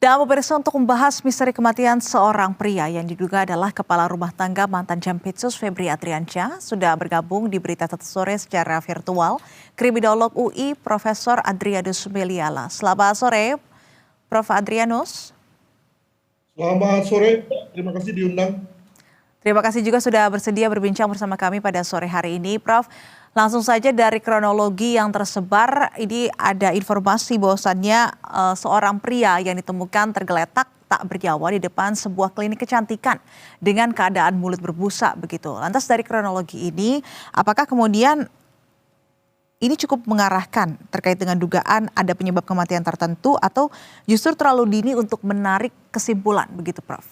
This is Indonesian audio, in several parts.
Dan pemirsa, untuk membahas misteri kematian seorang pria yang diduga adalah kepala rumah tangga mantan Jampitsus Febri Adriansyah sudah bergabung di Berita Satu Sore secara virtual kriminolog UI Profesor Adrianus Meliala. Selamat sore, Prof. Adrianus. Selamat sore, terima kasih diundang. Terima kasih juga sudah bersedia berbincang bersama kami pada sore hari ini, Prof. Langsung saja dari kronologi yang tersebar, ini ada informasi bahwasannya seorang pria yang ditemukan tergeletak tak bernyawa di depan sebuah klinik kecantikan dengan keadaan mulut berbusa begitu. Lantas dari kronologi ini, apakah kemudian ini cukup mengarahkan terkait dengan dugaan ada penyebab kematian tertentu atau justru terlalu dini untuk menarik kesimpulan begitu, Prof?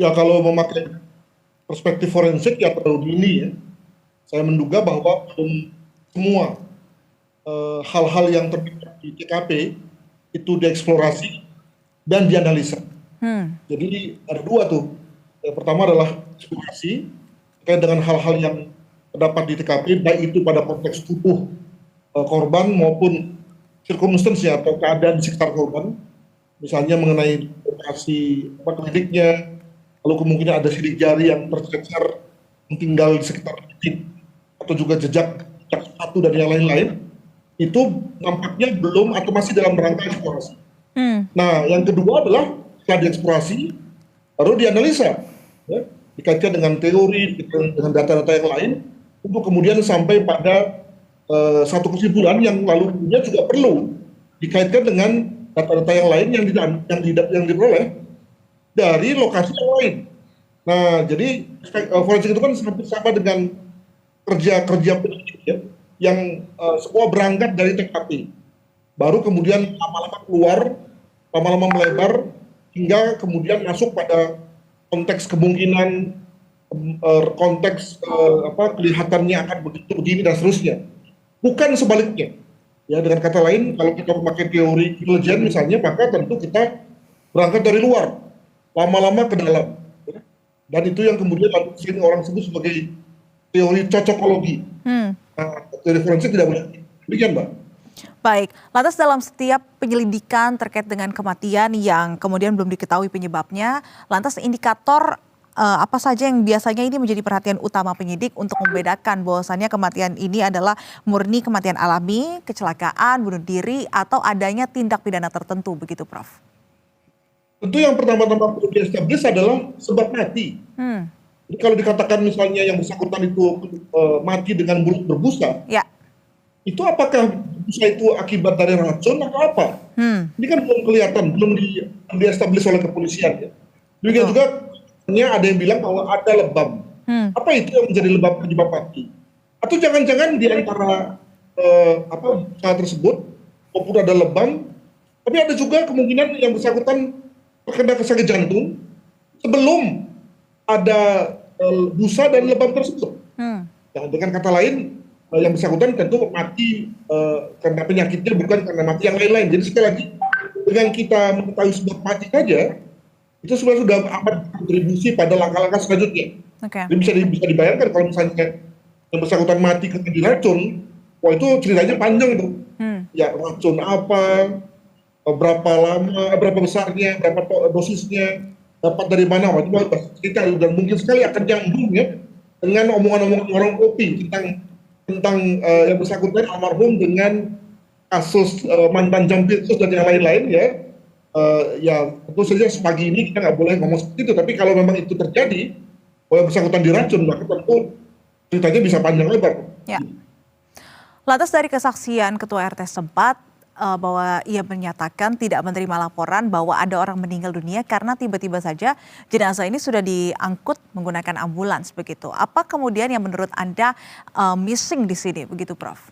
Ya, kalau memakai perspektif forensik ya terlalu dini ya. Saya menduga bahwa belum semua hal-hal yang terlihat di TKP itu dieksplorasi dan dianalisa. Jadi ada dua tuh. Yang pertama adalah eksplorasi terkait dengan hal-hal yang terdapat di TKP, baik itu pada konteks tubuh korban maupun circumstance atau keadaan di sekitar korban. Misalnya mengenai lokasi kliniknya, lalu kemungkinan ada sidik jari yang tercecer tinggal di sekitar titik, atau juga jejak sepatu dan yang lain-lain, itu nampaknya belum atau masih dalam rangka eksplorasi. Nah, yang kedua adalah setelah dieksplorasi, baru dianalisa, ya, dikaitkan dengan teori, dengan data-data yang lain, untuk kemudian sampai pada satu kesimpulan yang lalu juga perlu dikaitkan dengan data-data yang lain yang diperoleh dari lokasi yang lain. Nah, jadi forensik itu kan sama dengan kerja penyidik ya, yang semua berangkat dari TKP, baru kemudian lama-lama keluar, lama-lama melebar, hingga kemudian masuk pada konteks kemungkinan, konteks kelihatannya akan begitu begini dan seterusnya. Bukan sebaliknya. Ya, dengan kata lain, kalau kita memakai teori intelijen misalnya, maka tentu kita berangkat dari luar, lama-lama ke dalam. Dan itu yang kemudian sering orang sebut sebagai teori cocokologi. Nah, teori forensik tidak boleh demikian, Mbak. Baik, lantas dalam setiap penyelidikan terkait dengan kematian yang kemudian belum diketahui penyebabnya, lantas indikator apa saja yang biasanya ini menjadi perhatian utama penyidik untuk membedakan bahwasannya kematian ini adalah murni kematian alami, kecelakaan, bunuh diri, atau adanya tindak pidana tertentu begitu, Prof? Tentu yang pertama-tama perlu di-establish adalah sebab mati. Jadi kalau dikatakan misalnya yang bersangkutan itu mati dengan mulut berbusa, ya, itu apakah busa itu akibat dari racun atau apa? Ini kan belum kelihatan, belum di-establish oleh kepolisian. Ya. Demikian juga ada yang bilang bahwa ada lebam. Apa itu yang menjadi lebam penyebab mati? Atau jangan-jangan di antara busa tersebut maupun ada lebam, tapi ada juga kemungkinan yang bersangkutan terkena sakit jantung sebelum ada busa dan lebam tersebut. Nah, dengan kata lain, yang bersangkutan tentu mati karena penyakitnya, bukan karena mati yang lain-lain. Jadi sekali lagi, dengan kita mengetahui sebab mati saja, itu sebenarnya sudah amat berkontribusi pada langkah-langkah selanjutnya. Jadi bisa dibayangkan kalau misalnya yang bersangkutan mati karena diracun, wah itu ceritanya panjang tuh. Ya, racun apa, berapa lama, berapa besarnya, berapa dosisnya, dapat dari mana, waktu cerita, dan mungkin sekali akan nyambung ya dengan omongan-omongan orang kopi tentang yang bersangkutan almarhum dengan kasus mantan Jampitsus dan yang lain-lain ya. Ya tentu saja pagi ini kita nggak boleh ngomong seperti itu, tapi kalau memang itu terjadi, kalau yang bersangkutan diracun, maka tentu ceritanya bisa panjang lebar. Ya. Lantas dari kesaksian Ketua RT setempat, bahwa ia menyatakan tidak menerima laporan bahwa ada orang meninggal dunia karena tiba-tiba saja jenazah ini sudah diangkut menggunakan ambulans begitu. Apa kemudian yang menurut Anda missing di sini begitu, Prof?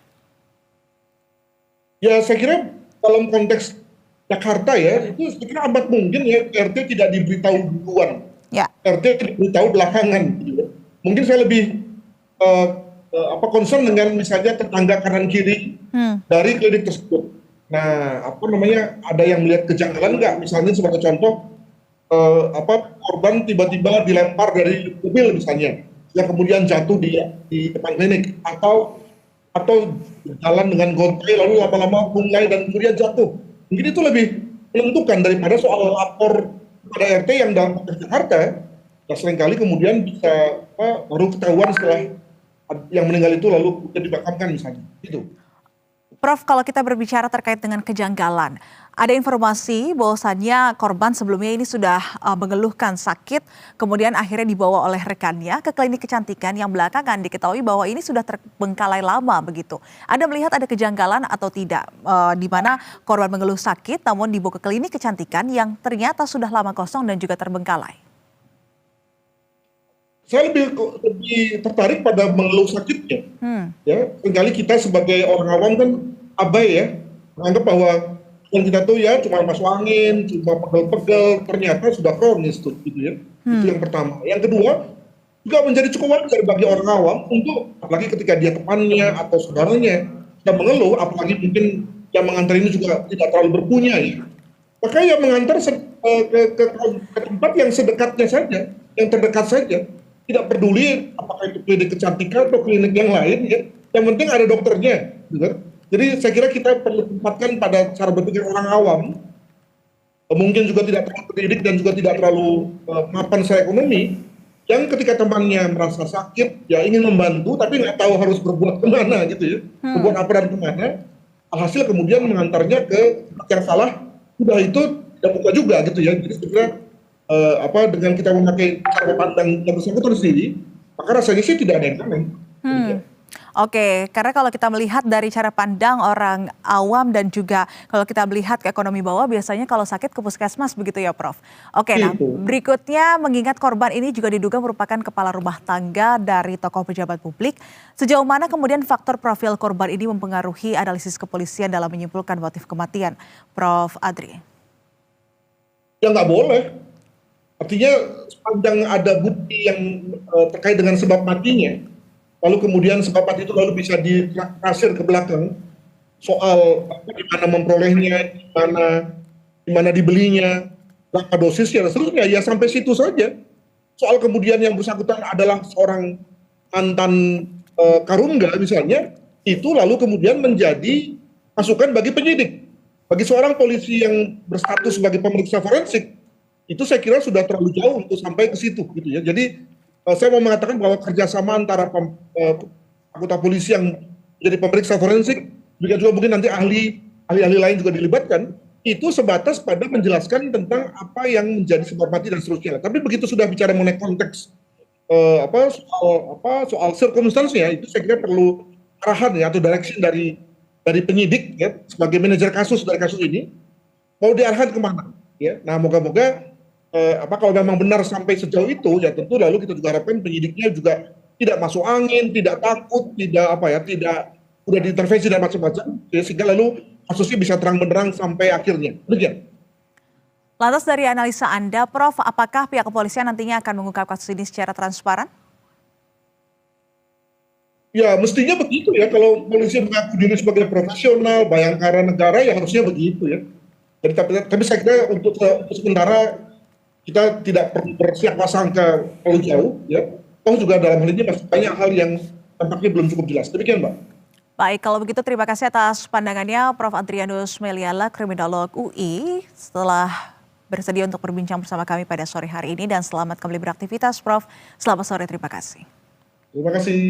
Ya, saya kira dalam konteks Jakarta ya, itu saya kira amat mungkin ya RT tidak diberitahu duluan. Ya. RT diberitahu belakangan. Gitu. Mungkin saya lebih concern dengan misalnya tetangga kanan kiri dari klinik tersebut. Nah, ada yang melihat kejanggalan nggak? Misalnya sebagai contoh, korban tiba-tiba dilempar dari mobil misalnya, yang kemudian jatuh di depan klinik, atau jalan dengan gontai lalu lama-lama mulai dan kemudian jatuh. Mungkin itu lebih menentukan daripada soal lapor pada RT yang dalam konteks Jakarta, ya seringkali kemudian bisa baru ketahuan setelah yang meninggal itu lalu dimakamkan misalnya. Gitu. Prof, kalau kita berbicara terkait dengan kejanggalan, ada informasi bahwasannya korban sebelumnya ini sudah mengeluhkan sakit, kemudian akhirnya dibawa oleh rekannya ke klinik kecantikan yang belakangan diketahui bahwa ini sudah terbengkalai lama begitu. Anda melihat ada kejanggalan atau tidak, di mana korban mengeluh sakit namun dibawa ke klinik kecantikan yang ternyata sudah lama kosong dan juga terbengkalai? Saya lebih tertarik pada mengeluh sakitnya. Ya, seringkali kita sebagai orang awam kan abai ya, menganggap bahwa yang kita tahu ya cuma masuk angin, cuma pegel-pegel, ternyata sudah kronis tuh, gitu ya. Itu yang pertama. Yang kedua, juga menjadi cukup wajar bagi orang awam untuk, apalagi ketika dia temannya atau saudaranya sudah mengeluh, apalagi mungkin yang mengantar ini juga tidak terlalu berpunya ya. Maka yang mengantar ke tempat yang sedekatnya saja, yang terdekat saja. Tidak peduli apakah itu klinik kecantikan atau klinik yang lain ya. Yang penting ada dokternya, gitu. Jadi saya kira kita perlu tempatkan pada cara berpikir orang awam, mungkin juga tidak terlalu pendidik dan juga tidak terlalu mapan secara ekonomi, yang ketika temannya merasa sakit, ya ingin membantu tapi nggak tahu harus berbuat kemana gitu ya, berbuat apa dan kemana, alhasil kemudian mengantarnya ke tempat yang salah, udah itu tidak buka juga gitu ya. Jadi sebenarnya dengan kita memakai cara pandang yang bersangkutan sendiri, maka rasanya sih tidak ada yang aneh. Oke, karena kalau kita melihat dari cara pandang orang awam dan juga kalau kita melihat ke ekonomi bawah, biasanya kalau sakit ke puskesmas begitu ya Prof. Oke, nah berikutnya mengingat korban ini juga diduga merupakan kepala rumah tangga dari tokoh pejabat publik, sejauh mana kemudian faktor profil korban ini mempengaruhi analisis kepolisian dalam menyimpulkan motif kematian, Prof. Adri? Ya nggak boleh. Artinya sepanjang ada bukti yang terkait dengan sebab matinya, lalu kemudian sebab mati itu lalu bisa ditrasir ke belakang soal di mana memperolehnya, di mana dibelinya, berapa dosisnya, dan seterusnya, ya sampai situ saja. Soal kemudian yang bersangkutan adalah seorang mantan karungga misalnya, itu lalu kemudian menjadi masukan bagi penyidik. Bagi seorang polisi yang berstatus sebagai pemeriksa forensik, itu saya kira sudah terlalu jauh untuk sampai ke situ gitu ya. Jadi saya mau mengatakan bahwa kerjasama antara anggota polisi yang menjadi pemeriksa forensik, juga mungkin nanti ahli-ahli lain juga dilibatkan, itu sebatas pada menjelaskan tentang apa yang menjadi sebab mati dan seterusnya. Tapi begitu sudah bicara mengenai konteks soal circumstance-nya, itu saya kira perlu arahan ya atau direction dari penyidik ya sebagai manajer kasus dari kasus ini, mau diarahkan kemana ya. Nah moga-moga kalau memang benar sampai sejauh itu ya tentu lalu kita juga harapkan penyidiknya juga tidak masuk angin, tidak takut, tidak udah diintervensi dan macam-macam ya, sehingga lalu kasusnya bisa terang benderang sampai akhirnya. Demikian. Lantas dari analisa Anda, Prof, apakah pihak kepolisian nantinya akan mengungkap kasus ini secara transparan? Ya mestinya begitu ya, kalau polisi mengaku diri sebagai profesional, bayangkara negara ya harusnya begitu ya. Jadi, tapi saya kira untuk sementara kita tidak perlu bersiap sangka terlalu jauh ya. Toh juga dalam hal ini masih banyak hal yang tampaknya belum cukup jelas. Demikian Mbak. Baik, kalau begitu terima kasih atas pandangannya Prof. Adrianus Meliala, kriminolog UI, setelah bersedia untuk berbincang bersama kami pada sore hari ini, dan selamat kembali beraktivitas Prof. Selamat sore, terima kasih. Terima kasih.